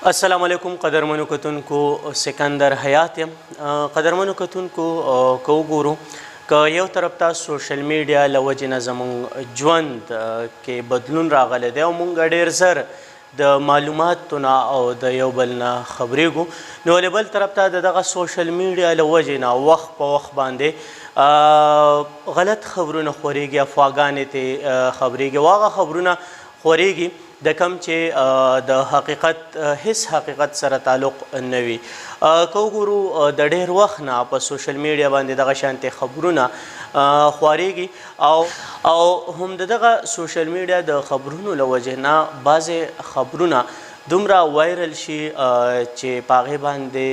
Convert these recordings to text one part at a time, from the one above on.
السلام علیکم قدرمنو کتونکو سکندر حیات یم قدرمنو کتونکو که وګورو که یو طرف ته سوشل میډیا له وجې نه زموږ ژوند کې بدلون راغلی دی او موږ ډېر زر د معلوماتو نه او د یو بل نه خبرېږو نو ولې بل طرف ته د دغه سوشل میډیا له وجې نه وخت په وخت باندې غلط خبرونه خورېږي افواګانې ترې خبرېږي او هغه خبرونه خورېږي د کم چې د حقیقت هیڅ حقیقت سره تعلق نه وي که وګورو د ډېر وخت نه په سوشل میډیا باندې دغه شانتې خبرونه خورېږي او هم د دغه سوشل میډیا د خبرونو له وجې نه بعضې خبرونه دومره وایرل شي چې په هغې باندې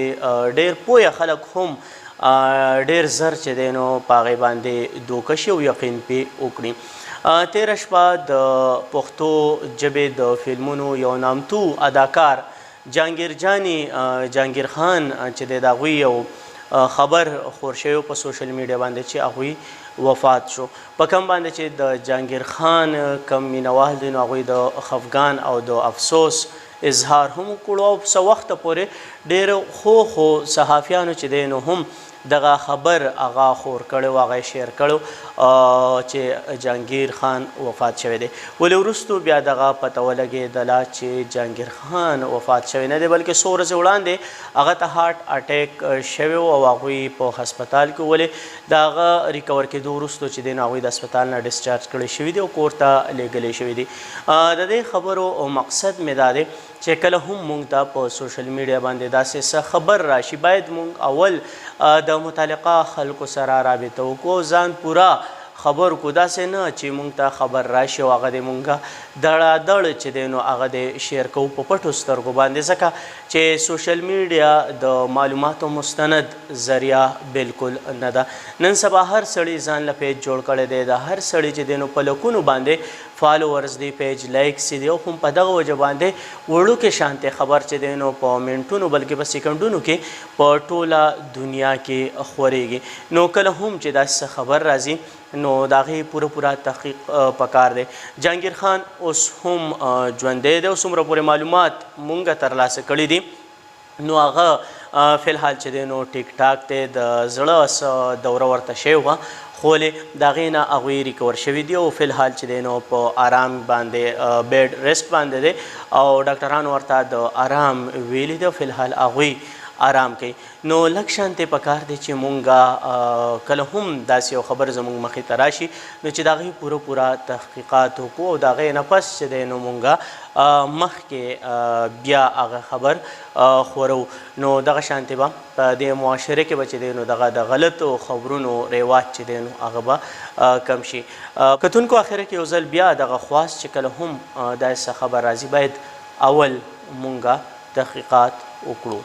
ډېر پوه خلک هم ډېر زر چې دی نو په هغې باندې دوکه شي او یقین پرې وکړي تیره شپه د پښتو ژبې د فلمونو یو نامتو اداکار جهانګیر خان چې دی د هغوی یو خبر خور شوی په سوشل میډیا باندې چې هغوی وفات شو په کم باندې چې د جهانګیر خان کم مینوال دی نو هغوی د خفګان او د افسوس اظهار هم وکړو او څه وخته پورې ډېرو خو صحافیانو چې دی نو هم دغه خبر هغه خور کړی و هغه شیر کړی چې جهانګیر خان وفات شوی دی ولې وروستو بیا دغه پته ولګېدله چې جهانګیر خان وفات شوی نه دی بلکې څو ورځې وړاندې هغه ته هارټ اټیک شوی و او هغوی په هسپتال کې ولې د هغه ریکور کېدو وروستو چې دی نو هغوی د هسپتال نه ډسچارج کړی شوي دي او کور ته لیږلی شوي دي د دې خبرو مقصد مې دا دی چې کله هم موږ ته په سوشل میډیا باندې داسې څه خبر راشي باید موږ اول د متعلقه خلکو سره رابطه وکړو ځان پوره خبر کو داسې نه چې موږ ته خبر راشي او هغه د موږ دړادړ چې دی نو هغه د شیر کوو په پټو سترګو باندې ځکه چې سوشل میډیا د معلوماتو مستند ذریعه بالکل نه ده نن سبا هر سړي ځان له پیج جوړ کړی دی د هر سړي چې دی نو په لکونو باندې فالوورز دی پیج لایکس دی او هم په دغه وجه باندې وړوکې شانتې خبر چې دی نو په منټونو بلکې په سیکنډونو کې په ټوله دنیا کې خورېږي نو کله هم چې داسې خبر راځي نو د هغې پوره تحقیق پکار دی جهانګیر خان اوس هم ژوندی دی او څومره پورې معلومات مونږ ترلاسه کړي دي نو هغه فلحال چې دی نو ټیک ټاک دی د زړه څه دوره ورته شوې وه خو د هغې نه هغوی ریکور شوي دي او فلحال چې دی نو په آرام باندې بیډ ریسټ باندې دی او ډاکټرانو ورته د آرام ویلي دی او فلحال هغوی آرام کوي نو لږ شانتې پکار دی چې مونږ کله هم داسې یو خبر زموږ مخې ته راشي نو چې د هغې پوره تحقیقات وکړو او د هغې نه پس چې دی نو مونږ مخکې بیا هغه خبر خورو نو دغه شانتې به په دې معاشره کې به چې دی نو دغه د غلطو خبرونو رواج چې دی نو هغه به کم شي کتونکو اخره کې یو ځل بیا دغه خواست چې کله هم داسې خبر راځي باید اول مونږ تحقیقات وکړو